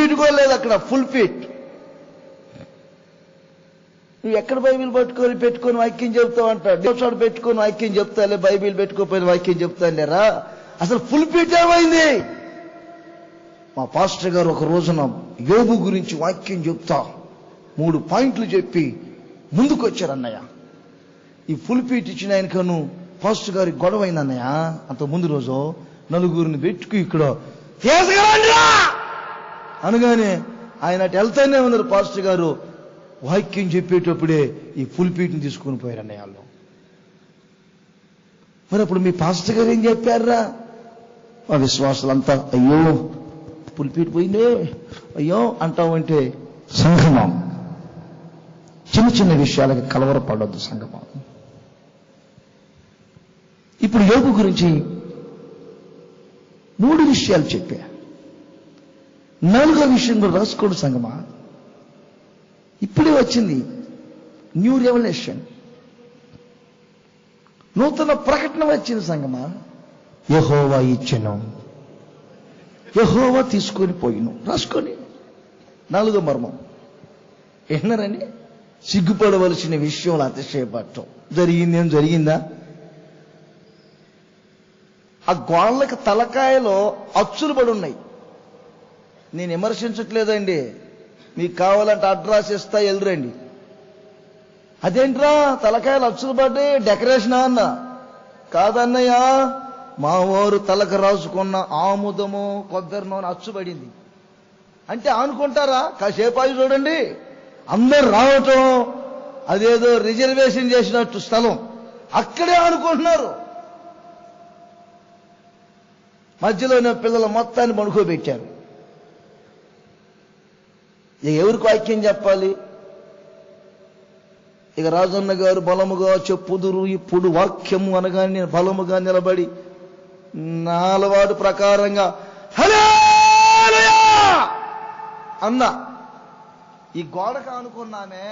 Feet కూడా లేదు అక్కడ, ఫుల్ ఫీట్. నువ్వు ఎక్కడ బైబిల్ పెట్టుకొని వాక్యం చెప్తావు అంటాడు. చోట పెట్టుకొని వాక్యం చెప్తాలే, బైబిల్ పెట్టుకోపోయిన వాక్యం చెప్తాలేరా? అసలు ఫుల్ ఫీట్ ఏమైంది? మా పాస్టర్ గారు ఒక రోజున యోబు గురించి వాక్యం చెప్తా 3 పాయింట్లు చెప్పి ముందుకు వచ్చారన్నయ్య. ఈ ఫుల్ ఫీట్ ఇచ్చిన ఆయనకను పాస్టర్ గారి గొడవైంది అన్నయ్య. అంత ముందు రోజు నలుగురిని పెట్టుకు ఇక్కడ అనగానే ఆయన అటు వెళ్తానే ఉన్నారు. పాస్టర్ గారు వాక్యం చెప్పేటప్పుడే ఈ ఫుల్ ఫీట్ని తీసుకుని పోయారు అన్నయ్య వాళ్ళు. మరి అప్పుడు మీ పాస్టర్ గారు ఏం చెప్పారా? మా విశ్వాసులంతా అయ్యో ఫుల్ ఫీట్ పోయిందే అయ్యో అంటామంటే, సంగమం చిన్న చిన్న విషయాలకి కలవరపడొద్దు సంగమం. ఇప్పుడు యోబు గురించి 3 విషయాలు చెప్పా. 4వ విషయం కూడా రాసుకోండి సంగమా. ఇప్పుడే వచ్చింది న్యూ రెవల్యూషన్, నూతన ప్రకటన వచ్చింది సంగమా. యెహోవా ఇచ్చెను, యెహోవా తీసుకొని పోయిను. రాసుకొని 4వ మర్మం విన్నారని సిగ్గుపడవలసిన విషయంలో అతిశయపడటం. జరిగిందేం జరిగిందా? ఆ గోళ్ళకి తలకాయలో అచ్చులు పడి ఉన్నాయి. నేను విమర్శించట్లేదండి, మీకు కావాలంటే అడ్రస్ ఇస్తా వెళ్ళరండి. అదేంట్రా తలకాయలు అచ్చులు పడ్డాయి డెకరేషన్ అన్న? కాదన్నయ్య, మా ఊరు తలకు రాసుకున్న ఆముదము కొబ్బరి నూనె అచ్చుపడింది. అంటే అనుకుంటారా? కాసేపు ఆగి చూడండి, అందరు రావటం అదేదో రిజర్వేషన్ చేసినట్టు స్థలం అక్కడే అనుకుంటున్నారు. మధ్యలోనే పిల్లల మొత్తాన్ని పడుకోబెట్టారు. ఎవరికి వాక్యం చెప్పాలి? ఇక రాజన్న గారు బలముగా చెప్పుదురు. ఇప్పుడు వాక్యము అనగానే నేను బలముగా నిలబడి నా అలవాటు ప్రకారంగా హల్లెలూయా అన్నా. ఈ గోడకు అనుకున్నామే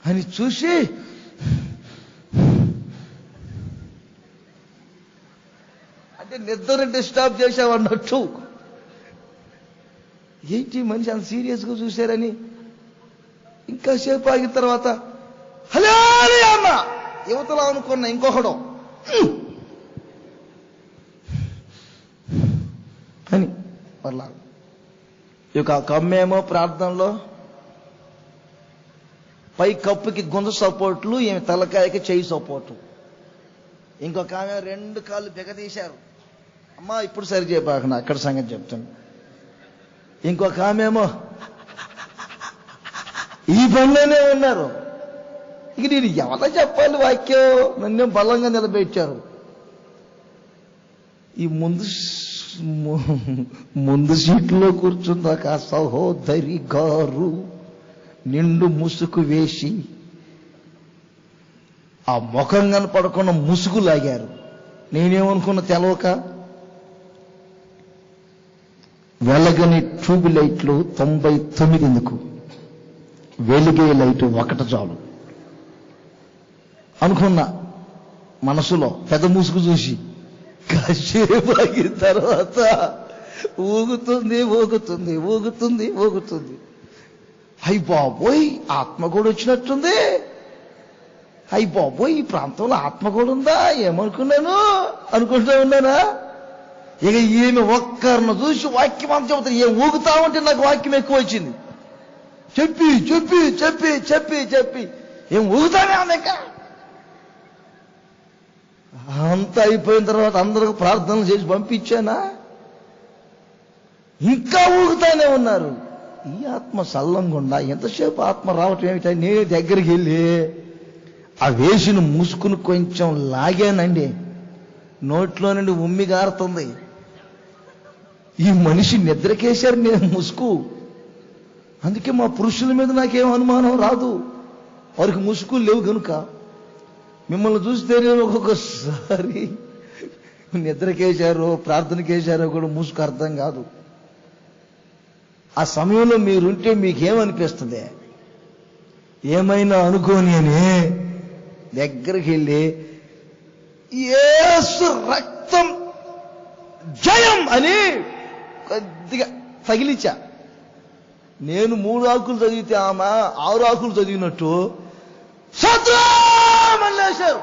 అని చూసి అంటే నిద్ర డిస్టర్బ్ చేశావన్నట్టు. ఏంటి మనిషి అంత సీరియస్గా చూశారని ఇంకా సేపు ఆగిన తర్వాత హల్లెలూయా అన్న. యువతలో అనుకున్నా ఇంకొకడు అని మరలా. ఇక కమ్మేమో ప్రార్థనలో పై కప్పుకి గుంజ సపోర్ట్లు, ఈమె తలకాయకి చెయ్యి సపోర్టు. ఇంకొక ఆమె 2 కాళ్ళు బిగదీశారు. అమ్మా ఇప్పుడు సరి చెప్పాక అక్కడ సంగతి చెప్తాను. ఇంకొక ఆమెమో ఈ పనిలోనే ఉన్నారు. ఇక నేను ఎవరో చెప్పాలి వాక్యం? నన్ను బలంగా నిలబెట్టారు. ఈ ముందు సీట్లో కూర్చుందాక సహోదరి గారు నిండు ముసుగు వేసి ఆ ముఖం కనపడకుండా ముసుగు లాగారు. నేనేమనుకున్న తెలవక వెలగని ట్యూబ్ లైట్లు 99 ఎందుకు, వెలిగే లైటు 1 చాలు అనుకున్నా మనసులో. పెద్ద ముసుగు చూసి కాసేపు ఆగిన తర్వాత ఊగుతుంది ఊగుతుంది ఊగుతుంది ఊగుతుంది. అయ్య బాబోయ్ ఆత్మ కూడా వచ్చినట్టుంది. అయ్య బాబోయ్ ఈ ప్రాంతంలో ఆత్మ కూడా ఉందా ఏమనుకున్నాను అనుకుంటూ ఉన్నానా. ఇక ఈమె ఒక్కరిని చూసి వాక్యం అంత చెబుతారు. ఏం ఊగుతా ఉంటే నాకు వాక్యం ఎక్కువ వచ్చింది. చెప్పి చెప్పి చెప్పి చెప్పి చెప్పి ఏం ఊగుతానే ఆమెక. అంతా అయిపోయిన తర్వాత అందరికి ప్రార్థనలు చేసి పంపించానా, ఇంకా ఊగుతానే ఉన్నారు. ఈ ఆత్మ సల్లంగుండా ఎంతసేపు ఆత్మ రావటం ఏమిటా? నేను దగ్గరికి వెళ్ళి ఆ వేసిన ముసుకును కొంచెం లాగానండి, నోట్లో నుండి ఉమ్మి గారుతుంది. ఈ మనిషి నిద్రకేశారు నేను ముసుగు. అందుకే మా పురుషుల మీద నాకేం అనుమానం రాదు, వారికి ముసుగులు లేవు కనుక. మిమ్మల్ని చూస్తేనే ఒక్కొక్కసారి నిద్రకేశారో ప్రార్థనకేశారో కూడా ముసుగు అర్థం కాదు. ఆ సమయంలో మీరుంటే మీకేమనిపిస్తుంది? ఏమైనా అనుకోని అని దగ్గరికి వెళ్ళి యేసు రక్తం అని కొద్దిగా తగిలిచ్చా. నేను 3 ఆకులు చదివితే ఆమె 6 ఆకులు చదివినట్టు లేచారు.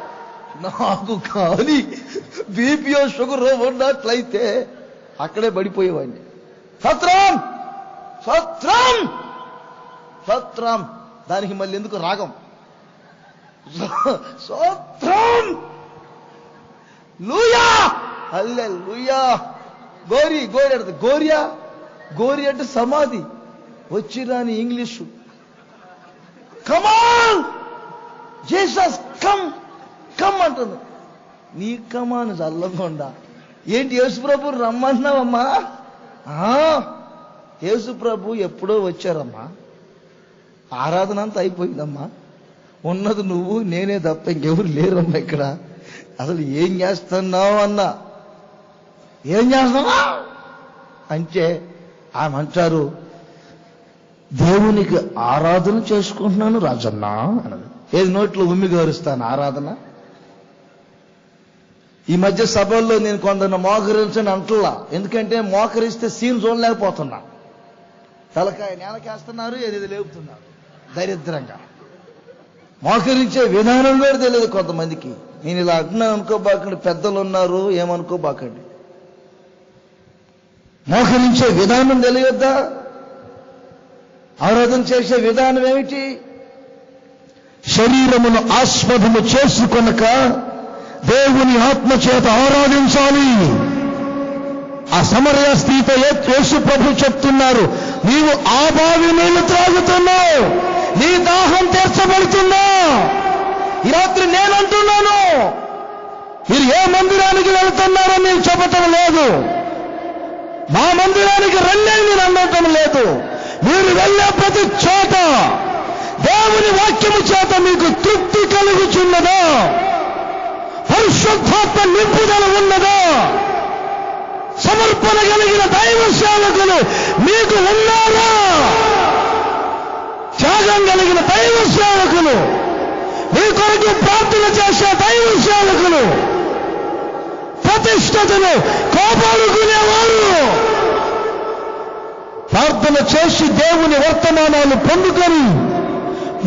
నాకు కానీ బీపీఓ షుగర్ ఉన్నట్లయితే అక్కడే పడిపోయేవాడిని. సత్రం సత్రం సత్రం, దానికి మళ్ళీ ఎందుకు రాగం? సత్రం లూయా హల్లెలూయా. గోరి గోరి అంటే గోరియా, గోరి అంటే సమాధి. వచ్చిరాని ఇంగ్లీషు. కమాన్ జీసస్ కమ్ కమ్ అంటుంది. నీ కమాన్ చల్లకుండా ఏంటి యేసుప్రభు రమ్మన్నావమ్మా? యేసుప్రభు ఎప్పుడో వచ్చారమ్మా, ఆరాధన అంతా అయిపోయిందమ్మా, ఉన్నది నువ్వు నేనే తప్ప ఇంకెవరు లేరమ్మా ఇక్కడ. అసలు ఏం చేస్తున్నావు అన్నా, ఏం చేస్తున్నావు అంటే ఆమె అంటారు, దేవునికి ఆరాధన చేసుకుంటున్నాను రాజన్న అన్నది. ఏది నోట్లో ఉమ్మి గౌరుస్తాను ఆరాధన. ఈ మధ్య సభల్లో నేను కొందరు మోకరించని అంటలా, ఎందుకంటే మోకరిస్తే సీన్ చూడలేకపోతున్నా. తలకాయ నేలకేస్తున్నారు, ఏది లేపుతున్నారు దరిద్రంగా. మోకరించే విధానం కూడా తెలియదు కొంతమందికి. నేను ఇలా అంటున్నాను అనుకోబాకండి, పెద్దలు ఉన్నారు ఏమనుకోబాకండి. మోకరించే విధానం తెలియద్దా? ఆరాధన చేసే విధానం ఏమిటి? శరీరమును ఆస్పదము చేసుకొనక దేవుని ఆత్మ చేత ఆరాధించాలి. ఆ సమరయ స్త్రీతో యేసు ప్రభు చెప్తున్నారు, నీవు ఆ బావి నీళ్లు త్రాగుతున్నావు, నీ దాహం తీర్చబడుతుందా? ఈ రాత్రి నేనంటున్నాను, మీరు ఏ మందిరానికి వెళ్తున్నారో నేను చెప్పటం లేదు, మా మందిరానికి రండి నేను అనటం లేదు. మీరు వెళ్ళే ప్రతి చోట దేవుని వాక్యము చేత మీకు తృప్తి కలుగుచున్నదా? పరిశుద్ధాత్మ నింపుదల ఉన్నదా? సమర్పణ కలిగిన దైవ సేవకులు మీకు ఉన్నారా? త్యాగం కలిగిన దైవ సేవకులు, మీ కొరకు ప్రార్థన చేసే దైవ సేవకులు, ప్రతిష్టతను కాపాడుకునేవారు, ప్రార్థన చేసి దేవుని వర్తమానాలు పొందుకొని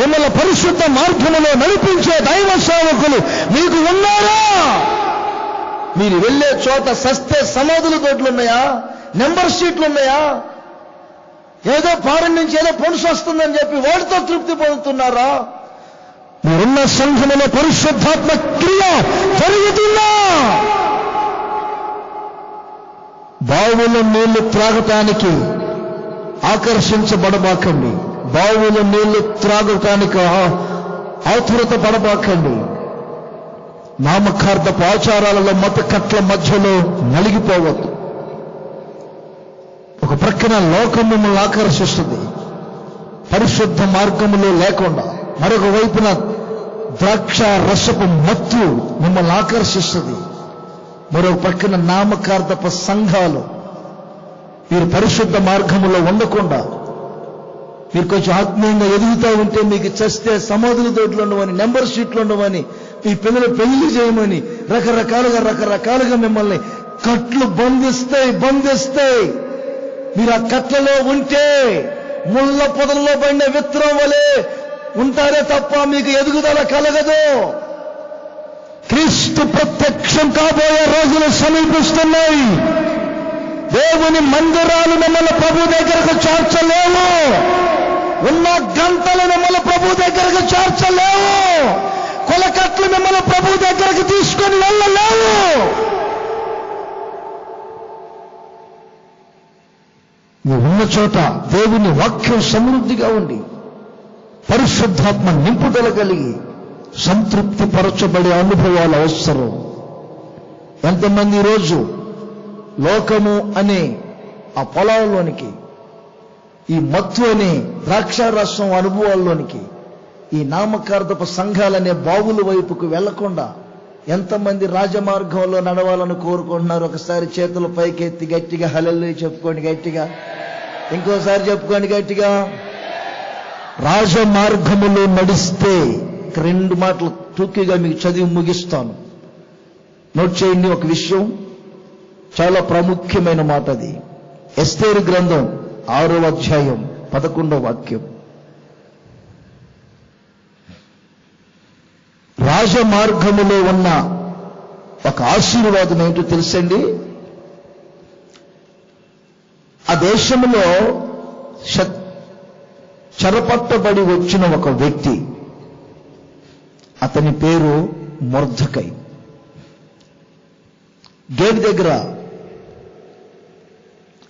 మిమ్మల్ని పరిశుద్ధ మార్గంలో నడిపించే దైవ సేవకులు మీకు ఉన్నారా? మీరు వెళ్ళే చోట సస్తే సమాధుల తోటలు ఉన్నాయా? నెంబర్ షీట్లు ఉన్నాయా? ఏదో ఫారెన్ నుంచి ఏదో పొలుసు వస్తుందని చెప్పి వాటితో తృప్తి పొందుతున్నారా? మీరున్న సంఘములో పరిశుద్ధాత్మ క్రియ జరుగుతుందా? బావుల నీళ్లు త్రాగటానికి ఆకర్షించబడబాకండి. బావుల నీళ్లు త్రాగటానికి ఆతురత పడబాకండి. నామకార్థపు ఆచారాలలో మత కట్ల మధ్యలో నలిగిపోవద్దు. ఒక ప్రక్కన లోకం మిమ్మల్ని ఆకర్షిస్తుంది, పరిశుద్ధ మార్గములో లేకుండా. మరొక వైపున ద్రాక్ష రసపు మత్తు మిమ్మల్ని ఆకర్షిస్తుంది. మరొక పక్కన నామకార్థపు సంఘాలు. మీరు పరిశుద్ధ మార్గములో ఉండకుండా మీరు కొంచెం ఆత్మీయంగా ఎదుగుతూ ఉంటే మీకు చస్తే సమాధుల తోటలు ఉండవని, నెంబర్ షీట్లు ఉండవని, మీ పిల్లలు పెళ్లి చేయమని రకరకాలుగా మిమ్మల్ని కట్లు బంధిస్తాయి. మీరు ఆ కట్లలో ఉంటే ముళ్ళ పొదల్లో పడిన విత్తనం వలె ఉంటారే తప్ప మీకు ఎదుగుదల కలగదు. క్రీస్తు ప్రత్యక్షం కాబోయే రోజులు సమీపిస్తున్నాయి. దేవుని మందిరాలు మిమ్మల్ని ప్రభు దగ్గరకు చేర్చలేవు. ఉన్న గంటలు మిమ్మల్ని ప్రభు దగ్గరకు చేర్చలేవు. కొలకట్లు మిమ్మల్ని ప్రభు దగ్గరకు తీసుకొని వెళ్ళలేవు. నువ్వు ఉన్న చోట దేవుని వాక్యం సమృద్ధిగా ఉండి పరిశుద్ధాత్మ నింపుదల కలిగి సంతృప్తి పరచబడే అనుభవాలు అవసరం. ఎంతమంది ఈరోజు లోకము అనే ఆ పొలాల్లోనికి, ఈ మత్తు అనే ద్రాక్షారసం అనుభవాల్లోనికి, ఈ నామకార్థపు సంఘాలనే బావుల వైపుకు వెళ్లకుండా ఎంతమంది రాజమార్గంలో నడవాలని కోరుకుంటున్నారు? ఒకసారి చేతులు పైకెత్తి గట్టిగా హల్లెలూయా చెప్పుకోండి. గట్టిగా ఇంకోసారి చెప్పుకోండి గట్టిగా. రాజమార్గములో నడిస్తే 2 మాటలు టూకీగా మీకు చదివి ముగిస్తాను. నోట్ చేయండి ఒక విషయం. చాలా ప్రాముఖ్యమైన మాట అది. ఎస్తేరు గ్రంథం 6వ అధ్యాయం 11వ వాక్యం. రాజమార్గములో ఉన్న ఒక ఆశీర్వాదం ఏంటో తెలుసండి? ఆ దేశంలో చెరపట్టబడి వచ్చిన ఒక వ్యక్తి, అతని పేరు మొర్దెకై. గేట్ దగ్గర,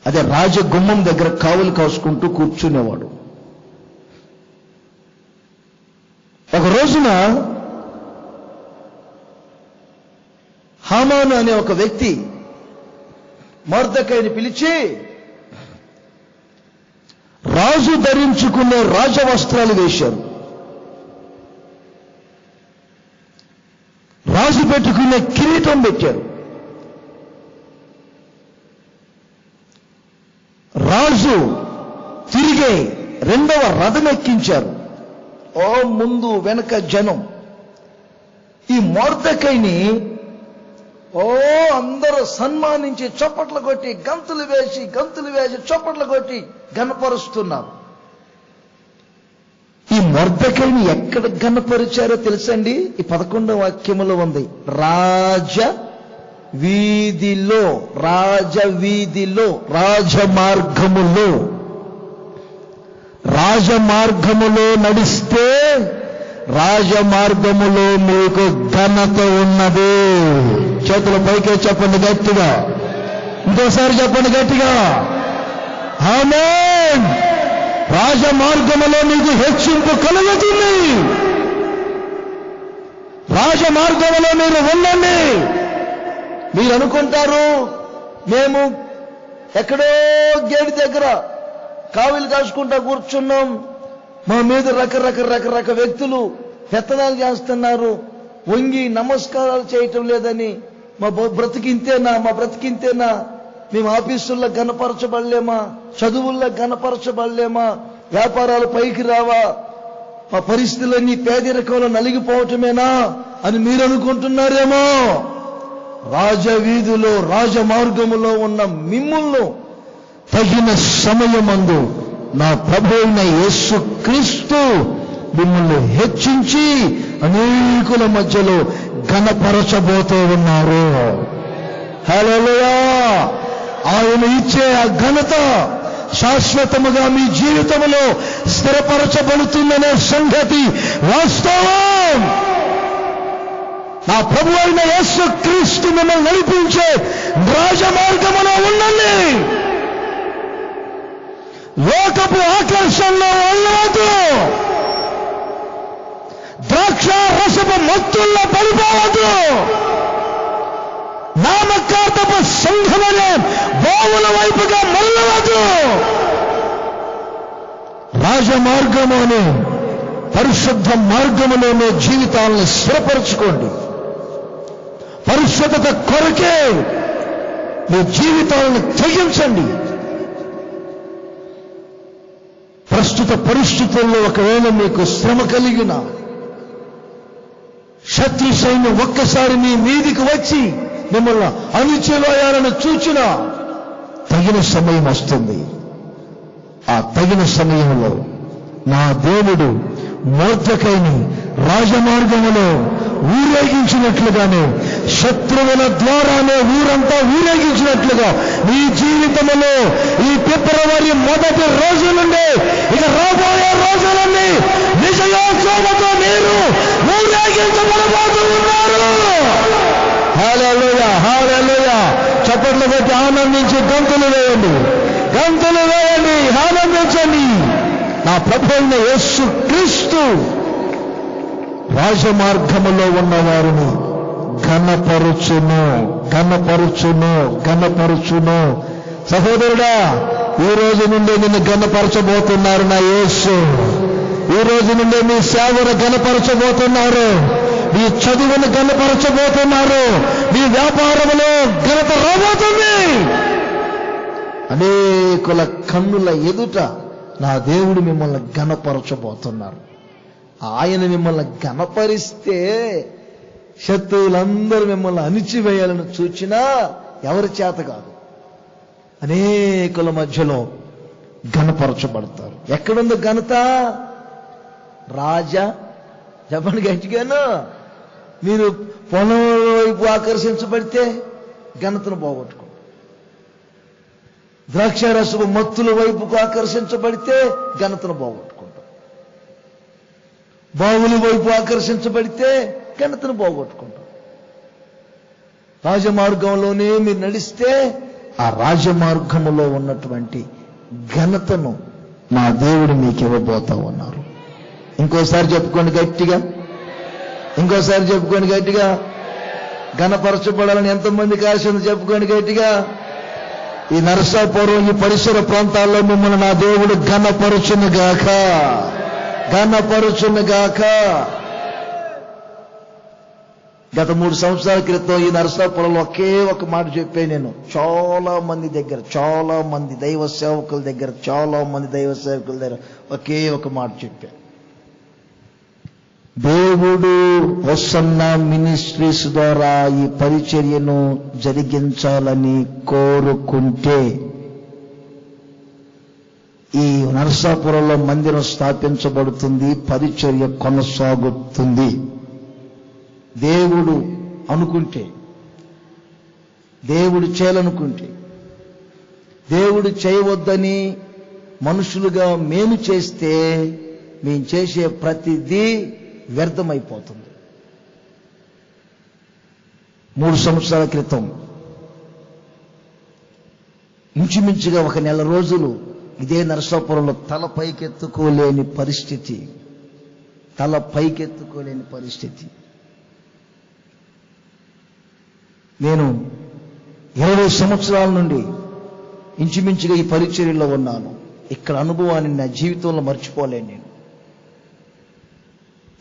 అదే రాజగుమ్మం దగ్గర కావలి కాసుకుంటూ కూర్చునేవాడు. ఒక రోజున హామాను అనే ఒక వ్యక్తి మొర్దెకైని పిలిచి, రాజు ధరించుకునే రాజవస్త్రాలు వేశారు, రాజు పెట్టుకునే కిరీటం పెట్టారు, రాజు తిరిగే 2వ రథం ఎక్కించారు. ఓ ముందు వెనక జనం. ఈ మొర్దెకైని అందరూ సన్మానించి చప్పట్లు కొట్టి గంతులు వేసి చప్పట్లు కొట్టి ఘనపరుస్తున్నారు. ఈ మొర్దెకైని ఎక్కడ ఘనపరిచారో తెలుసండి? ఈ 11వ వాక్యములో ఉంది. రాజవీధిలో, రాజమార్గములో నడిస్తే రాజమార్గములో మీకు ఘనత ఉన్నది. చేతుల పైకే చెప్పండి గట్టిగా, ఇంకోసారి చెప్పండి గట్టిగా. ఆమేన్. రాజమార్గములో మీకు హెచ్చింపు కలుగుతుంది. రాజమార్గములో మీరు ఉండండి. మీరు అనుకుంటారు, మేము ఎక్కడో గేట్ దగ్గర కావిలి కాసుకుంటా కూర్చున్నాం, మా మీద రకరక వ్యక్తులు పెత్తనాలు చేస్తున్నారు, వంగి నమస్కారాలు చేయటం లేదని, మా బ్రతికింతేనా, మేము ఆఫీసుల్లో ఘనపరచబడలేమా, చదువుల్లో ఘనపరచబడలేమా, వ్యాపారాలు పైకి రావా, మా పరిస్థితులన్నీ పేదరికంలో నలిగిపోవటమేనా అని మీరు అనుకుంటున్నారేమో. రాజవీధిలో, రాజమార్గములో ఉన్న మిమ్ములను తగిన సమయమందు నా ప్రభువైన యేసుక్రీస్తు మిమ్మల్ని హెచ్చించి అనేకుల మధ్యలో ఘనపరచబోతూ ఉన్నారు. హల్లెలూయా. ఆయన ఇచ్చే ఆ ఘనత శాశ్వతముగా మీ జీవితంలో స్థిరపరచబడుతుందనే సంగతి వాస్తవం. నా ప్రభువైన యేసుక్రీస్తు మిమ్మల్ని నడిపించే రాజమార్గములో ఉండండి. లోకపు ఆకర్షణలో వెళ్ళవద్దు. ద్రాక్ష రసపు మత్తుల్లో పడిపోవద్దు. నామకార్థపు సంఘమనే బావుల వైపుగా మరలవద్దు. రాజమార్గము అనే పరిశుద్ధ మార్గములో మీ జీవితాలను స్థిరపరచుకోండి. పరిశుద్ధత కొరకే మీ జీవితాలను తెగించండి. ప్రస్తుత పరిస్థితుల్లో ఒకవేళ మీకు శ్రమ కలిగిన, శత్రు సైన్యం ఒక్కసారి మీ మీదికి వచ్చి మిమ్మల్ని అణిచివేయాలని చూచిన తగిన సమయం వస్తుంది. ఆ తగిన సమయంలో నా దేవుడు మొర్దెకైని రాజమార్గములో ఊరేగించినట్లుగానే, శత్రువుల ద్వారానే ఊరంతా ఊరేగించినట్లుగా మీ జీవితంలో ఈ ఫిబ్రవరి 1వ రోజు నుండి ఇక రాబోయే రోజులన్నీ విజయోత్సవంతో మీరు ఊరేగించబడబోతూ ఉన్నారు. హల్లెలూయా, హల్లెలూయా. చప్పట్లు కొట్టి ఆనందించి గంతులు వేయండి, ఆనందించండి. నా ప్రభువైన యేసుక్రీస్తు రాజమార్గములో ఉన్న వారిని ఘనపరుచును. సహోదరుడా, ఈ రోజు నుండి నిన్ను ఘనపరచబోతున్నారు నా యేసు. ఈ రోజు నుండి మీ సేవను ఘనపరచబోతున్నారు, మీ చదువును ఘనపరచబోతున్నారు, మీ వ్యాపారంలో ఘనత రాబోతుంది. అనేకుల కన్నుల ఎదుట నా దేవుడు మిమ్మల్ని ఘనపరచబోతున్నారు. ఆయన మిమ్మల్ని ఘనపరిస్తే శత్రువులందరూ మిమ్మల్ని అణిచివేయాలని చూచినా ఎవరి చేత కాదు, అనేకుల మధ్యలో ఘనపరచబడతారు. ఎక్కడుంది ఘనత? రాజా, చెప్పండి గట్టిగాను. మీరు పొలం వైపు ఆకర్షించబడితే ఘనతను పోగొట్టుకో. ద్రాక్షారసపు మత్తుల వైపుకు ఆకర్షించబడితే ఘనతను పోగొట్టుకుంటాం. బావుల వైపు ఆకర్షించబడితే ఘనతను పోగొట్టుకుంటాం. రాజమార్గంలోనే మీరు నడిస్తే ఆ రాజమార్గములో ఉన్నటువంటి ఘనతను మా దేవుడు మీకు ఇవ్వబోతా ఉన్నారు. ఇంకోసారి చెప్పుకోండి గట్టిగా, ఇంకోసారి చెప్పుకోండి గట్టిగా. ఘనపరచబడాలని ఎంతమందికి ఆశ ఉంది? చెప్పుకోండి గట్టిగా. ఈ నరసాపురం, ఈ పరిసర ప్రాంతాల్లో మిమ్మల్ని నా దేవుడు ఘనపరచునుగాక, ఘనపరచునుగాక. గత 3 సంవత్సరాల క్రితం ఈ నరసాపురంలో ఒకే ఒక మాట చెప్పాను నేను. చాలా మంది దైవ సేవకుల దగ్గర ఒకే ఒక మాట చెప్పాను. దేవుడు హోసన్న మినిస్ట్రీస్ ద్వారా ఈ పరిచర్యను జరిగించాలని కోరుకుంటే ఈ నరసాపురంలో మందిరం స్థాపించబడుతుంది, పరిచర్య కొనసాగుతుంది. దేవుడు అనుకుంటే, దేవుడు చేయాలనుకుంటే, దేవుడు చేయవద్దని మనుషులుగా మేము చేస్తే మేము చేసే ప్రతిదీ వ్యర్థమైపోతుంది. 3 సంవత్సరాల క్రితం ఇంచుమించుగా 1 నెల రోజులు ఇదే నరసాపురంలో తల పైకెత్తుకోలేని పరిస్థితి. నేను 20 సంవత్సరాల నుండి ఇంచుమించుగా ఈ పరిచర్యలో ఉన్నాను. ఇక్కడ అనుభవాన్ని నా జీవితంలో మర్చిపోలేను.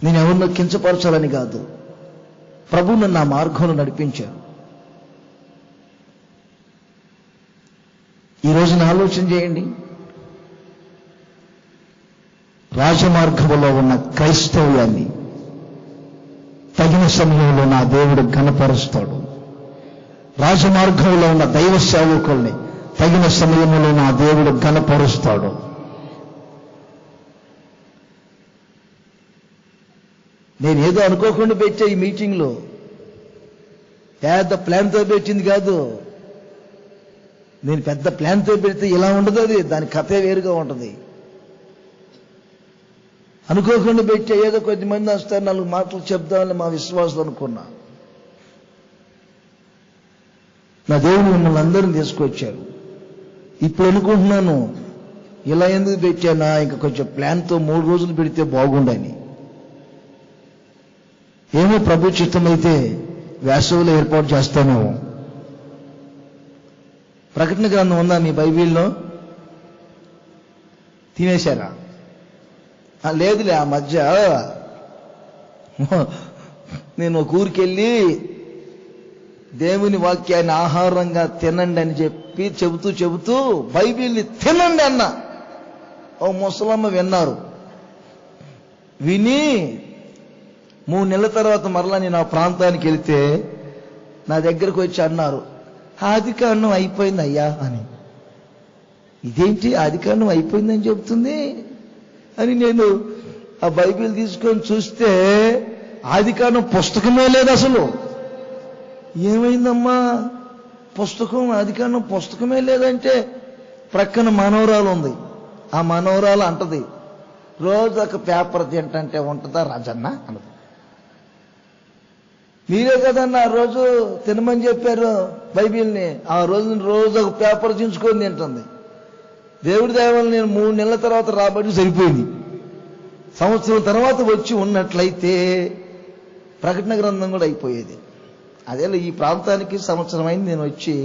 నేను ఎవరినో కించపరచాలని కాదు, ప్రభు నన్ను ఆ మార్గంలో నడిపించారు. ఈ రోజున ఆలోచన చేయండి, రాజమార్గంలో ఉన్న క్రైస్తవ్యాన్ని తగిన సమయంలో నా దేవుడు ఘనపరుస్తాడు. రాజమార్గంలో ఉన్న దైవ సేవకుల్ని తగిన సమయంలో నా దేవుడు ఘనపరుస్తాడు. నేనేదో అనుకోకుండా పెట్టా ఈ మీటింగ్లో, పెద్ద ప్లాన్తో పెట్టింది కాదు. నేను పెద్ద ప్లాన్తో పెడితే ఇలా ఉండదు, అది దాని కథే వేరుగా ఉంటుంది. అనుకోకుండా పెట్టా, ఏదో కొద్దిమంది వస్తారు 4 మాటలు చెప్దామని మా విశ్వాసులు అనుకున్నా. నా దేవుడు మిమ్మల్ని అందరిని తీసుకొచ్చారు. ఇప్పుడు అనుకుంటున్నాను, ఇలా ఎందుకు పెట్టానా, ఇంకా కొంచెం ప్లాన్తో 3 రోజులు పెడితే బాగుండని. ఏమో ప్రభు చిత్తమైతే వేసవిలో ఏర్పాటు చేస్తానేమో. ప్రకటన గ్రంథం ఉందా మీ బైబిల్లో? తినేశారా? లేదులే, ఆ మధ్య నేను ఒక ఊరికి వెళ్ళి దేవుని వాక్యాన్ని ఆహారంగా తినండి అని చెబుతూ బైబిల్ని తినండి అన్న. ఓ ముసలమ్మ విన్నారు. విని 3 నెలల తర్వాత మరలా నేను ఆ ప్రాంతానికి వెళ్తే నా దగ్గరకు వచ్చి అన్నారు, ఆదికాండం అయిపోయింది అయ్యా అని. ఇదేంటి ఆదికాండం అయిపోయిందని చెబుతుంది అని నేను ఆ బైబిల్ తీసుకొని చూస్తే ఆదికాండం పుస్తకమే లేదు అసలు. ఏమైందమ్మా, ఆదికాండం పుస్తకమే లేదంటే ప్రక్కన మనవరాలు ఉంది. ఆ మనవరాలు అంటది, రోజు ఒక పేపర్ తింటంటే ఉంటుందా రాజన్న అన్నది. మీరే కదన్నా ఆ రోజు తినమని చెప్పారు బైబిల్ని. ఆ రోజు ఒక పేపర్ చించుకొని తింటుంది. దేవుడి దయవల్ల నేను 3 నెలల తర్వాత రాబట్టి సరిపోయింది. సంవత్సరం తర్వాత వచ్చి ఉన్నట్లయితే ప్రకటన గ్రంథం కూడా అయిపోయేది. అదే ఈ ప్రాంతానికి సంవత్సరం అయింది నేను వచ్చి,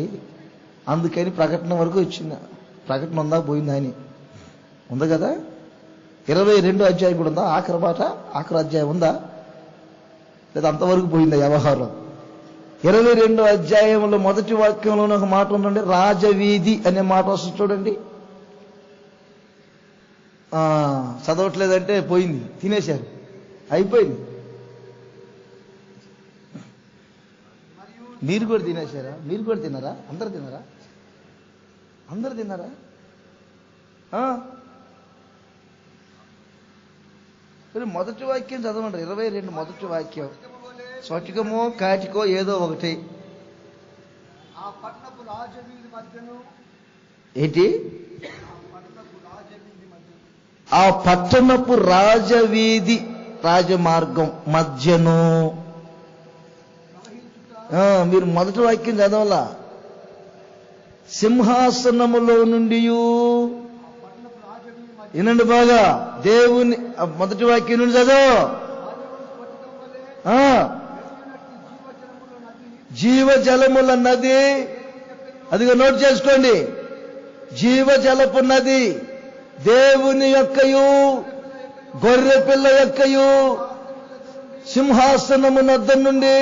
అందుకని ప్రకటన వరకు వచ్చింది. ప్రకటన ఉందా పోయిందా అని ఉంది కదా. 22 అధ్యాయం కూడా ఉందా? ఆఖరి అధ్యాయం ఉందా లేదా? అంతవరకు పోయిందా వ్యవహారం? 22 అధ్యాయంలో మొదటి వాక్యంలోనే ఒక మాట ఉందండి, రాజవీధి అనే మాట వస్తుంది చూడండి. చదవట్లేదంటే పోయింది, తినేశారు, అయిపోయింది. మీరు కూడా తినేశారా? మీరు కూడా తిన్నారా? అందరు తిన్నారా? అందరు తిన్నారా? మొదటి వాక్యం చదవండి. 22 మొదటి వాక్యం. స్ఫటికమో కాటికో ఏదో ఒకటి. ఏంటి? ఆ పట్టణపు రాజవీధి, రాజమార్గం మధ్యను. మీరు మొదటి వాక్యం చదవాలా? సింహాసనములో నుండి, వినండి బాగా, దేవుని మొదటి వాక్యం నుండి చదువు. జీవజలముల నది, అదిగో నోట్ చేసుకోండి. జీవజలపు నది దేవుని యొక్కయు గొర్రెపిల్ల యొక్కయు సింహాసనము నద్ద నుండి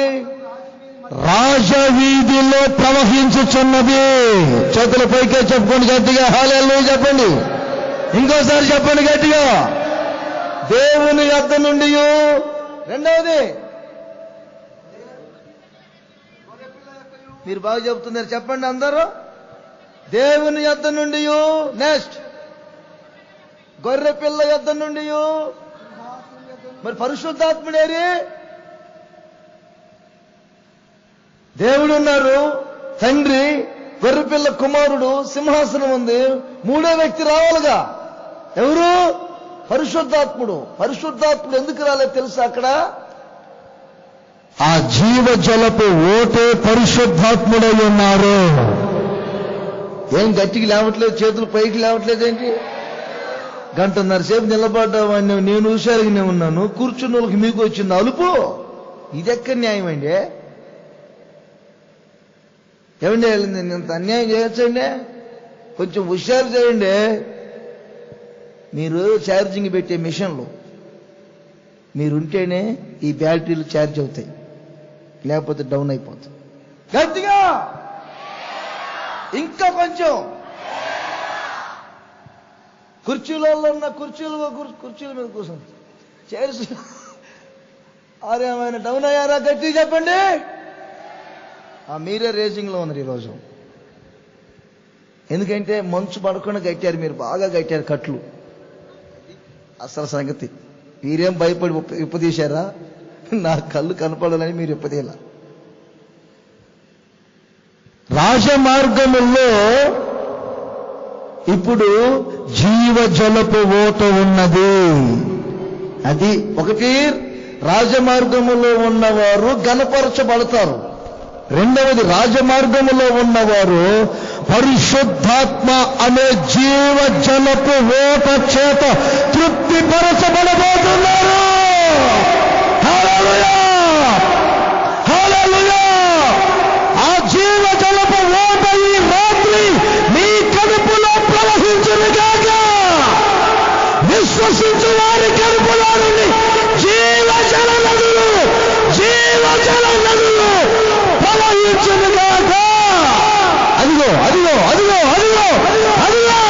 రాజవీధిలో ప్రవహించుచున్నది. చేతుల పైకే చెప్పుకోండి గట్టిగా, హల్లెలూయా చెప్పండి. ఇంకోసారి చెప్పండి గట్టిగా. దేవుని యొద్ద నుండి. రెండవది మీరు బాగా చెబుతున్నారు, చెప్పండి అందరూ. దేవుని యొద్ద నుండి. నెక్స్ట్ గొర్రె పిల్ల యొద్ద నుండి. మరి పరిశుద్ధాత్ముడేరి? దేవుడు ఉన్నారు, తండ్రి, గొర్రెపిల్ల కుమారుడు, సింహాసనం ఉంది. మూడో వ్యక్తి రావాలిగా. ఎవరు? పరిశుద్ధాత్ముడు. పరిశుద్ధాత్ముడు ఎందుకు రాలేదు తెలుసా? అక్కడ ఆ జీవజలపు ఓటే పరిశుద్ధాత్ముడై ఉన్నారు. ఏం గట్టికి లేవట్లేదు, చేతులు పైకి లేవట్లేదేంటి? గంటన్నర సేపు నిలబడ్డావని నేను హుషారుగానే ఉన్నాను, కూర్చున్న వాళ్ళకి మీకు వచ్చింది అలుపు. ఇదెక్కడ న్యాయం అండి? ఏమండి, ఇంత అన్యాయం చేయొచ్చండి? కొంచెం హుషారు చేయండి. మీరు ఛార్జింగ్ పెట్టే మిషన్లు మీరుంటేనే ఈ బ్యాటరీలు ఛార్జ్ అవుతాయి, లేకపోతే డౌన్ అయిపోతాయి. గట్టిగా ఇంకా కొంచెం. కుర్చీలలో ఉన్న కుర్చీల మీద కూర్చొని చైర్స్ ఆరేమైనా డౌన్ అయ్యారా? గట్టిగా చెప్పండి. మీరే రేసింగ్లో ఉన్నారు ఈరోజు. ఎందుకంటే మంచు పడకుండా కట్టారు, మీరు బాగా కట్టారు కట్లు. అసలు సంగతి మీరేం భయపడి ఇప్పదీశారా? నా కళ్ళు కనపడాలని మీరు ఇప్పదీలా. రాజమార్గములో ఇప్పుడు జీవజలపు ఓట ఉన్నది. అది ఒకటి. రాజమార్గములో ఉన్నవారు గణపరచబడతారు. రెండవది, రాజమార్గములో ఉన్నవారు పరిశుద్ధాత్మ అనే జీవజలపు ఓట చేత తృప్తిపరచబడబోతున్నారు. హల్లెలూయా, హల్లెలూయా. ఆ జీవజలపు ఓట ఈ రాత్రి మీ కడుపులో ప్రవహించునుగాక. విశ్వసించు వారి కడుపులో నుండి జీవజల నదులు, జీవజల నదులు ప్రవహించునుగాక. అదిగో అదిగో అదిగో అదిగో అదిగో.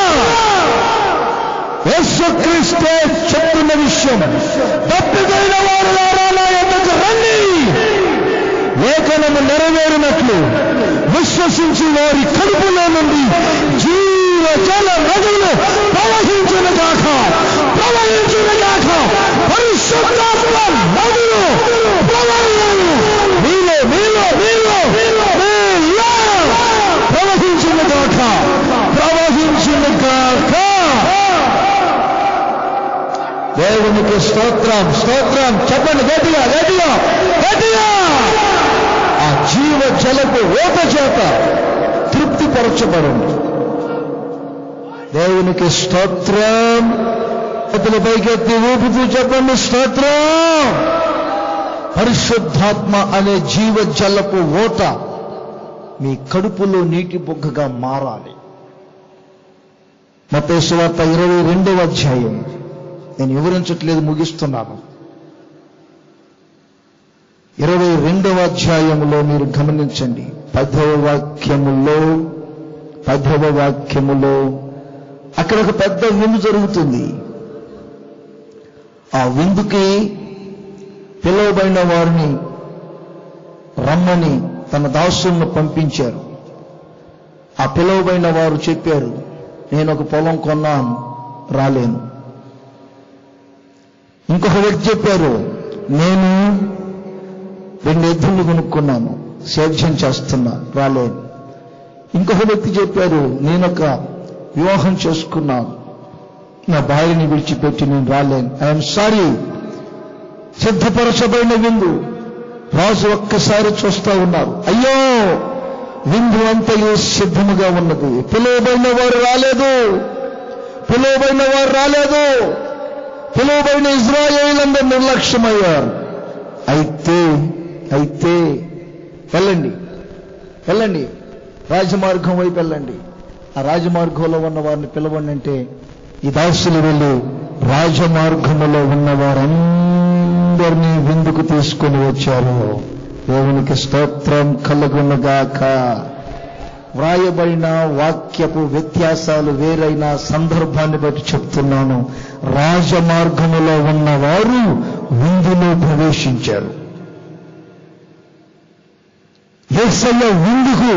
యేసుక్రీస్తే చెప్తున్న విషయం, తప్పిపోయిన వారు నా యొద్దకు రండి, లేఖనము నెరవేరినట్లు విశ్వసించి వారి కడుపులో నుండి జీవజల నదులు ప్రవహించునుగాక, ప్రవహించునుగాక. పరిశుద్ధాత్మ నదులు ప్రవహించును మీలో మీలో మీలో ప్రవహించునుగాక, ప్రవహించునుగాక. దేవునికి స్తోత్రం, స్తోత్రం చెప్పండి గట్టిగా, గట్టిగా, గట్టిగా. ఆ జీవజలపు ఓట చేత తృప్తిపరచబడండి. దేవునికి స్తోత్రం. చేతుల పైకెత్తి ఊపుతూ చెప్పండి స్తోత్రం. పరిశుద్ధాత్మ అనే జీవజలపు ఓట మీ కడుపులో నీటి బొగ్గగా మారాలి. మత్తయి సువార్త 22వ అధ్యాయం. నేను వివరించట్లేదు, ముగిస్తున్నాను. 22వ అధ్యాయములో మీరు గమనించండి. 10వ వాక్యములో అక్కడ ఒక పెద్ద విందు జరుగుతుంది. ఆ విందుకి పిలువబడిన వారిని రమ్మని తన దాసులను పంపించారు. ఆ పిలువబడిన వారు చెప్పారు, నేను ఒక పొలం కొన్నాను, రాలేను. ఇంకొక వ్యక్తి చెప్పారు, నేను 2 ఎద్దులు కొనుక్కున్నాను, సేద్యం చేస్తున్నా, రాలేను. ఇంకొక వ్యక్తి చెప్పారు, నేనొక వివాహం చేసుకున్నాను, నా భార్యని విడిచిపెట్టి నేను రాలేను. I'm sorry. సిద్ధపరచబడిన విందు రాజు ఒక్కసారి చూస్తా ఉన్నారు. అయ్యో, విందు అంతయు సిద్ధముగా ఉన్నది, పిలువబడిన వారు రాలేదు, పిలువబడిన వారు రాలేదు. పిలువబడిన ఇశ్రాయేలీయులందరూ నిర్లక్ష్యమయ్యారు. అయితే వెళ్ళండి, రాజమార్గం వైపు వెళ్ళండి, ఆ రాజమార్గంలో ఉన్న వారిని పిలవండి అంటే ఈ దాసులు వెళ్ళి రాజమార్గములో ఉన్న వారందరినీ విందుకు తీసుకొని వచ్చారు. దేవునికి స్తోత్రం కలుగునుగాక. వ్రాయబడిన వాక్యపు వ్యత్యాసాలు వేరైన సందర్భాన్ని బట్టి చెప్తున్నాను. రాజమార్గములో ఉన్నవారు విందులో ప్రవేశించారు. యేసయ్య విందుకు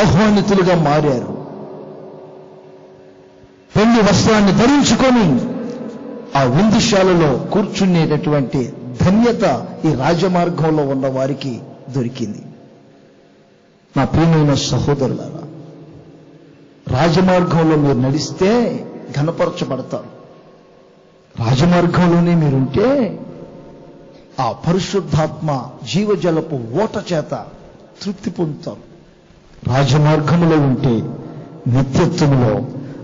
ఆహ్వానితులుగా మారారు. పెళ్లి వస్త్రాన్ని ధరించుకొని ఆ విందుశాలలో కూర్చునేటటువంటి ధన్యత ఈ రాజమార్గంలో ఉన్న వారికి దొరికింది. నా ప్రియమైన సహోదరులారా, రాజమార్గంలో మీరు నడిస్తే ఘనపరచబడతారు. రాజమార్గంలోనే మీరుంటే ఆ పరిశుద్ధాత్మ జీవజలపు ఓట చేత తృప్తి పొందుతారు. రాజమార్గంలో ఉంటే నిత్యత్వములో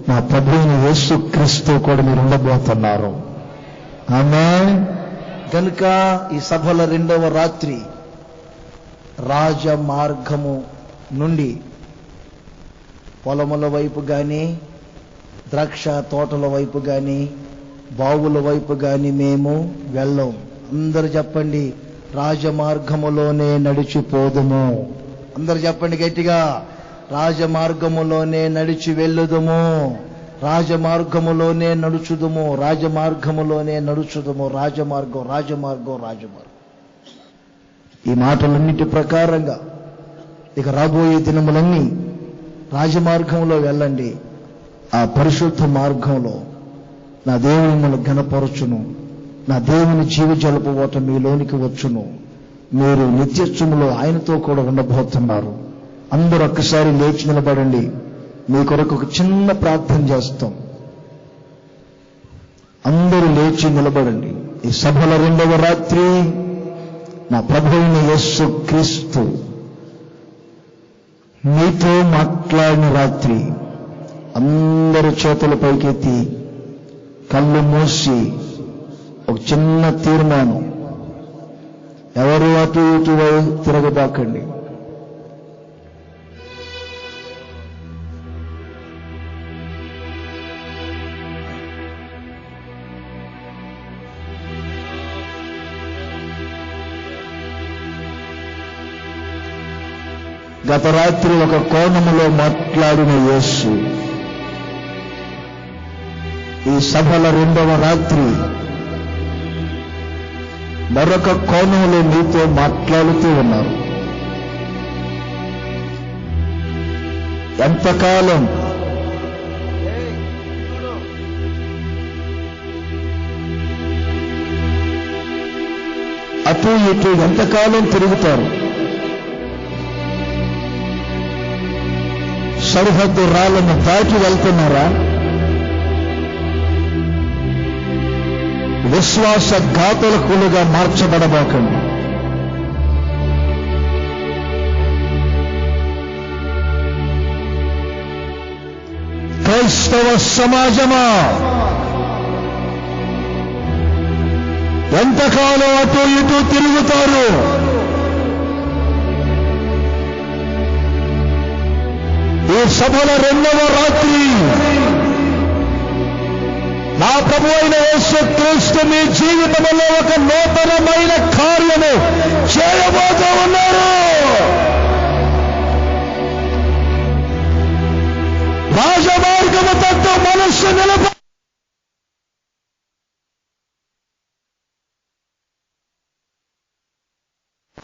నా ప్రభువైన యేసుక్రీస్తు కూడా మీరు ఉండబోతున్నారు. ఆమేన్. కనుక ఈ సభల 2వ రాత్రి రాజమార్గము నుండి పొలముల వైపు గాని, ద్రాక్ష తోటల వైపు గాని, బావుల వైపు గాని మేము వెళ్ళం. అందరు చెప్పండి, రాజమార్గములోనే నడిచిపోదుము. అందరు చెప్పండి గట్టిగా, రాజమార్గములోనే నడిచి వెళ్ళుదుము, రాజమార్గములోనే నడుచుదుము, రాజమార్గములోనే నడుచుదుము. రాజమార్గం. ఈ మాటలన్నిటి ప్రకారంగా ఇక రాబోయే దినములన్నీ రాజమార్గంలో వెళ్ళండి. ఆ పరిశుద్ధ మార్గంలో నా దేవుని మిమ్మల్ని ఘనపరచును, నా దేవుని జీవజలపు ఓట మీలోనికి వచ్చును. మీరు నిత్యత్వములో ఆయనతో కూడా ఉండబోతున్నారు. అందరూ ఒక్కసారి లేచి నిలబడండి. మీ కొరకు ఒక చిన్న ప్రార్థన చేస్తాం. అందరూ లేచి నిలబడండి. ఈ సభల 2వ రాత్రి నా ప్రభువైన యేసుక్రీస్తు మీతో మాట్లాడిన రాత్రి. అందరూ చేతుల పైకెత్తి కళ్ళు మూసి ఒక చిన్న తీర్మానం, ఎవరు అటు ఇటు తిరగబాకండి. గత రాత్రి ఒక కోణములో మాట్లాడిన యేసు ఈ సభల 2వ రాత్రి మరొక కోణంలో మీతో మాట్లాడుతూ ఉన్నారు. ఎంతకాలం అటు ఇటు ఎంతకాలం తిరుగుతారు? సరిహద్దు రాళ్లను దాటి వెళ్తున్నారా? విశ్వాసఘాతులకులుగా మార్చబడబోకండి. క్రైస్తవ సమాజమా, ఎంతకాలం అటు ఇటు తిరుగుతారు? ఈ సభల 2వ రాత్రి నా ప్రభువైన యేసుక్రీస్తు మీ జీవితంలో ఒక నూతనమైన కార్యము చేయబోతూ ఉన్నారు. రాజమార్గము తట్టు మనస్సు నిలబ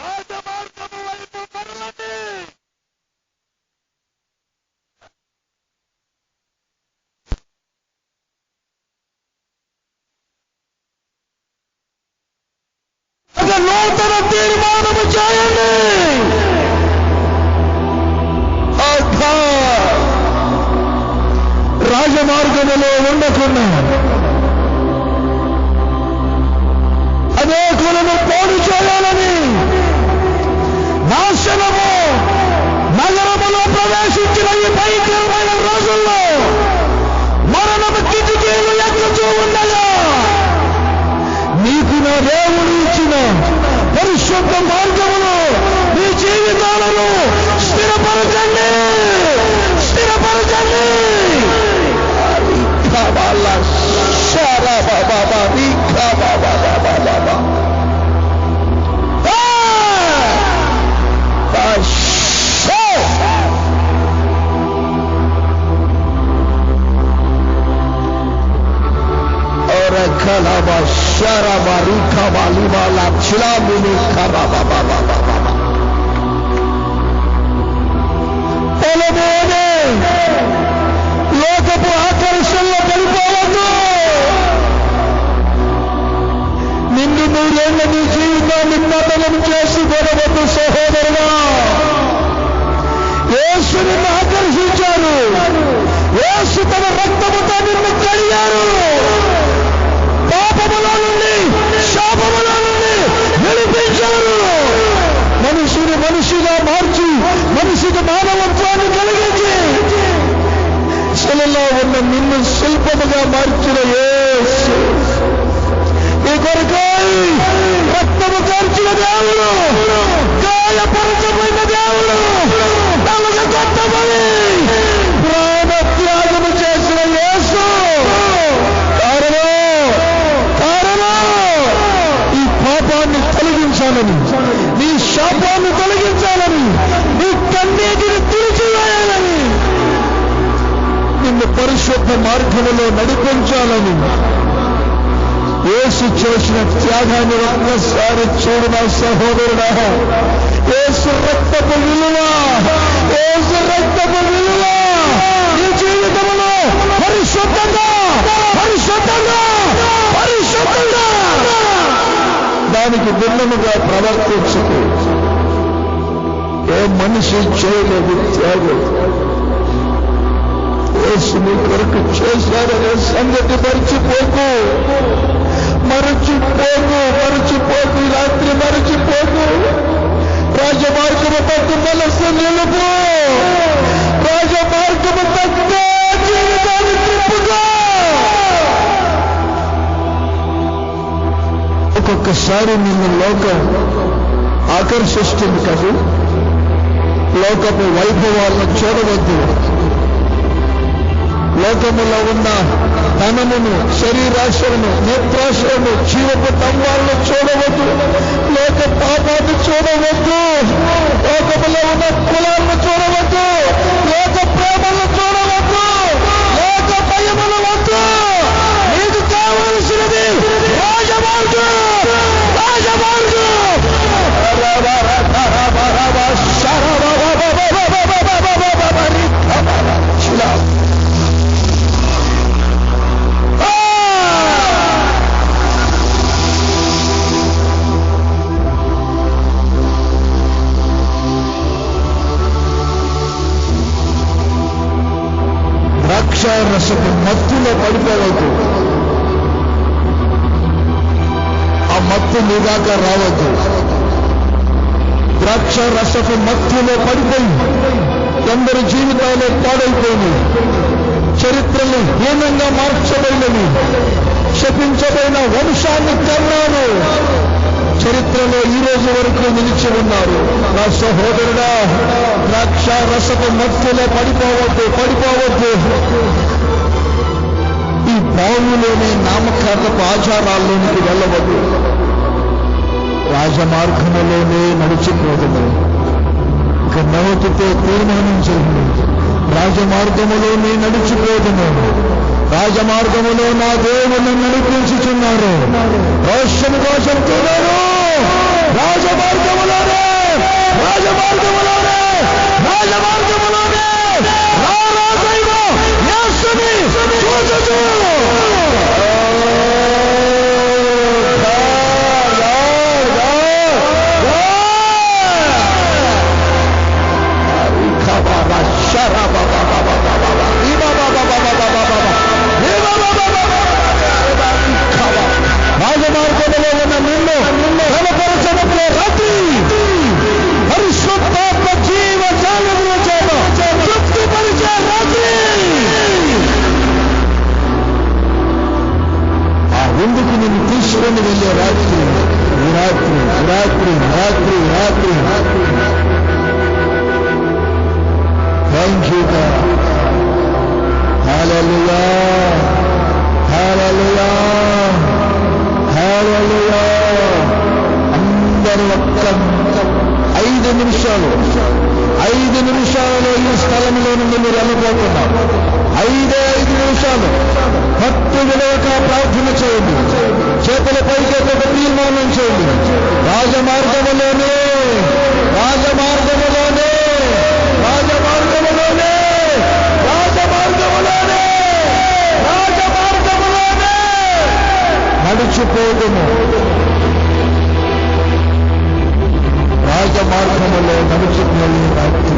రాజమార్గము వైపు మరలండి. నూతన తీర్మానము చేయండి. రాజమార్గములో ఉండకుండా అనేకులను పోడు చేయాలని నాశనము నగరములో ప్రవేశించిన ఈ భయంకరమైన రోజుల్లో మరణము కిటికీలు ఎక్కుతూ ఉండగా నీకు నా దేవుడు ఇచ్చిన పరిశుద్ధ మార్గములో మీ జీవితాలను స్థిరపరచండి. లోకపు ఆకర్షణలో పడిపోవద్దు. నిన్ను నూరేళ్ల నీ జీవితాన్ని పతనం చేసి కొనవద్దు సహోదరుడా. యేసు నిన్ను ఆకర్షించారు. యేసు తన రక్తముతో నిన్ను కడిగారు. పాపములో నుండి శాపములో నుండి విడిపించారు. మనిషిని మనిషిగా మార్చి మనిషికి మానవత్వాన్ని కలిగించి శిలలో ఉన్న నిన్ను శిల్పముగా మార్చిన యేసు ఈ కొరకై రక్తము కార్చిన దేవుడు, గాయపరచబడిన దేవుడు, తనకు కొట్టబడి ప్రాణ త్యాగము చేసిన యేసు కారణం ఈ పాపాన్ని తొలగించాలని, నీ శాపాన్ని తొలగించాలని, నీ కన్నీటిని తుడిచివేయాలని, నిన్ను పరిశుద్ధ మార్గములో నడిపించాలని యేసు చేసిన త్యాగాన్ని ఒక్కసారి చూడు నా సహోదరుడా. యేసు రక్తపు విలువ, యేసు రక్తపు విలువ నీ జీవితంలో పరిశుద్ధంగా దానికి భిన్నముగా ప్రవర్తించుకో. ఏ మనిషి చేయలేదు త్యాగం. యేసు నీ కొరకు చేశారనే సంగతి మరచిపోకు. రాత్రి మరచిపోకు. రాజమార్గము పట్టు మనస్సు నిలుపు. రాజమార్గము తక్కువ జీవితాన్ని తిప్పుగా. ఒక్కొక్కసారి నిన్ను లోకం ఆకర్షిస్తుంది కదా. లోకపు వైభవాలను చూడవద్దు. లోకములో ఉన్న ధనమును, శరీరాశలను, నేత్రాశలను, జీవపు తంబాలను చూడవద్దు. లోక పాపాన్ని చూడవద్దు. లోకములో ఉన్న కులాలను చూడవద్దు. లోక ప్రేమలను చూడవద్దు. లోక భయములు వద్దు. నీకు కావలసినది రాజమార్గం. రసపు మత్తులో పడిపోవద్దు. ఆ మత్తు నీ దాకా రావద్దు. ద్రాక్ష రసపు మత్తులో పడిపోయి ఎందరి జీవితాలు పాడైపోయి చరిత్రలు హీనంగా మార్చబడినవి. శపించబడిన వంశాన్ని కన్నాను. చరిత్రలో ఈ రోజు వరకు నిలిచి ఉన్నారు. నా సహోదరుడా, ద్రాక్ష రసపు మత్తులో పడిపోవద్దు. ఈ బావులోనే నామకార్థపు ఆచారాల్లోనికి వెళ్ళవద్దు. రాజమార్గములోనే నడిచిపోదుము. ఇక నోటితో తీర్మానం చేయండి. రాజమార్గములోనే నడిచిపోదుము. రాజమార్గములో నా దేవుని నడిపించుచున్నారు. రోషముగా చెప్తున్నారు. రాజమార్గములోనే రారాజైన యేసుని చూచుచు రాత్రి రాత్రి రాత్రి రాత్రి రాత్రి థ్యాంక్ యూ గాడ్. హల్లెలూయా హల్లెలూయా హల్లెలూయా. అందరూ ఒక్క 5 నిమిషాలు ఈ స్థలంలో నుండి మీరు వెళ్ళిపోతున్నారు. 5 నిమిషాలు భక్తి విలువక ప్రార్థన చేయండి. చేతుల పైకెత్తి ఒక తీర్మానం చేయండి. రాజమార్గములోనే రాజమార్గములోనే రాజమార్గములోనే రాజమార్గములోనే రాజమార్గములోనే నడిచిపోదుము. రాజమార్గములో నడిచిపోయి రాత్రి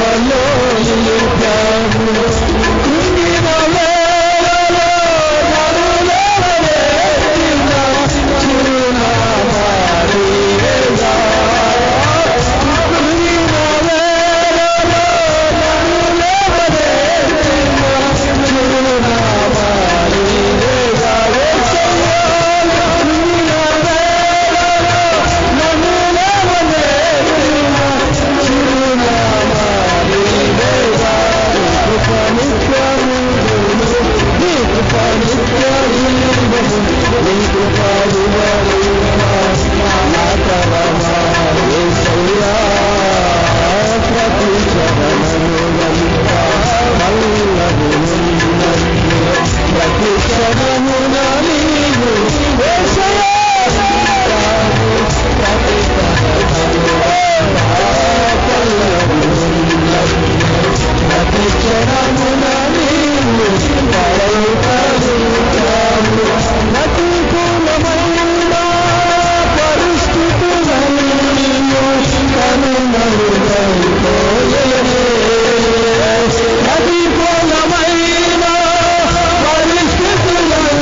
సేవలో నిలిపావు. కృంగిన వేళలో నన్ను లేవనెత్తిన చిరునామా నీవేగా. కృంగిన వేళలో నన్ను లేవనెత్తిన చిరునామా నీవేగా. కృంగిన వేళలో నన్ను లేవనెత్తిన చిరునామా నీవేగా. నీ కృప నిత్యము, నీ కృప మాతరమా యేసయ్యా. ప్రతి చరణము ప్రతి క్షణమున నీవు యేసయ్యా. ప్రతి ప్రతి క్షణమున నీవు ప్రతికూలమైన పరిస్థితులను కనుమరుగైపోయేనే. ప్రతికూలమైన పరిస్థితులను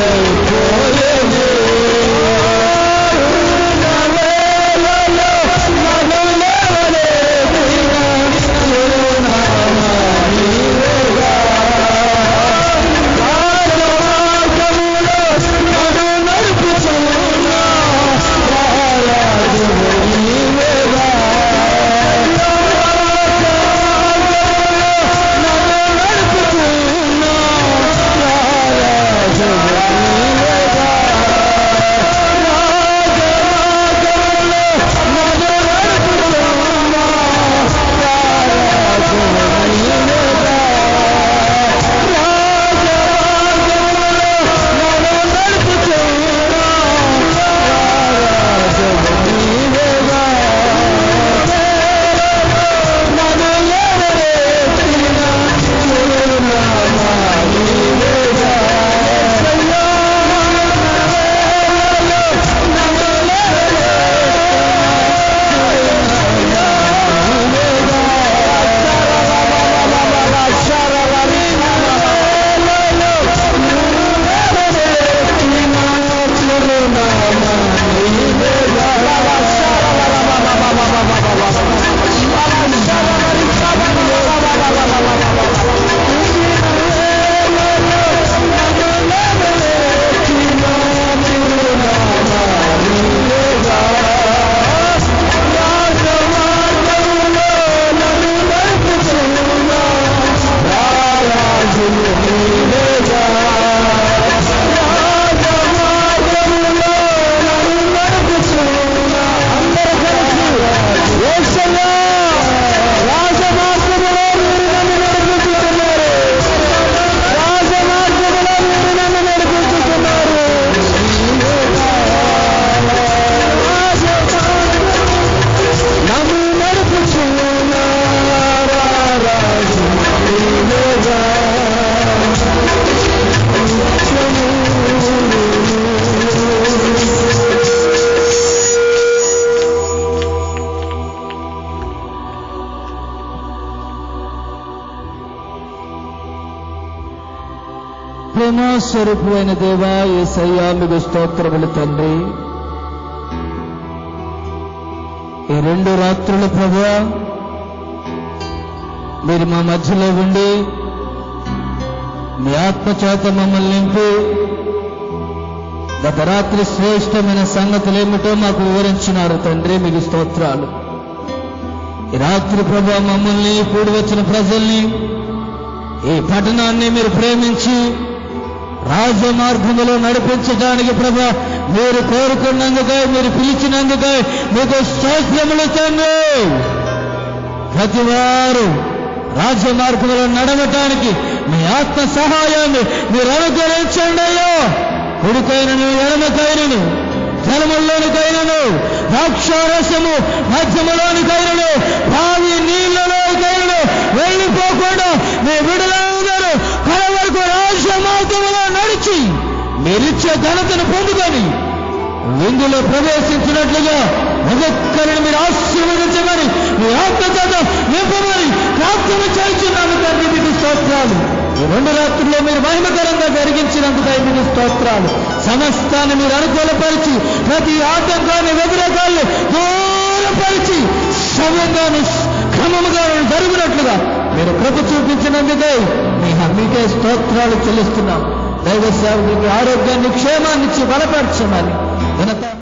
కనుమరుగైపోయేనే. ప్రేమస్వరూపు అయిన దేవా యేసయ్యా, మీకు స్తోత్రములు తండ్రి. ఈ 2 రాత్రులు ప్రభువా మీరు మా మధ్యలో ఉండి మీ ఆత్మచేత మమ్మల్ని నింపి గత రాత్రి శ్రేష్టమైన సంగతులేమిటో మాకు వివరించినారు తండ్రి. మీకు స్తోత్రాలు. ఈ రాత్రి ప్రభువా మమ్మల్ని కూడి వచ్చిన ప్రజల్ని ఈ పట్టణాన్ని మీరు ప్రేమించి రాజమార్గములో నడిపించడానికి ప్రభువా మీరు కోరుకున్నందుకై, మీరు పిలిచినందుకై మీకు స్తోత్రములు తండ్రి. ప్రతి వారు రాజమార్గములో నడవటానికి మీ ఆత్మ సహాయాన్ని మీరు అనుగ్రహించండి అయ్యో. కుడికైనను ఎడమకైనను, జలముల్లోనికైనను, ద్రాక్షారసము మధ్యములోనికైనను, బావి నీళ్లలోనికైనను వెళ్ళిపోకుండా మీ బిడ్డలందరూ కడ వరకు రాజమార్గములో నడిచి మీరిచ్చే ఘనతను పొందుకొని విందులో ప్రవేశించినట్లుగా ఒక్కొక్కరిని మీరు ఆశీర్వదించమని రాత్రిలో మీరు మహిమకరంగా జరిగించినందుకై మీకు స్తోత్రాలు. సమస్తాన్ని మీరు అనుకూలపరిచి ప్రతి ఆటంకాన్ని వ్యతిరేకాలను దూరపరిచి సవ్యంగాను క్రమముగాను జరుగునట్లుగా మీరు కృప చూపించినందుకై మీకే స్తోత్రాలు చెల్లిస్తున్నాం. దైవ సేవకుడికి ఆరోగ్యాన్ని క్షేమాన్నిచ్చి బలపరచమని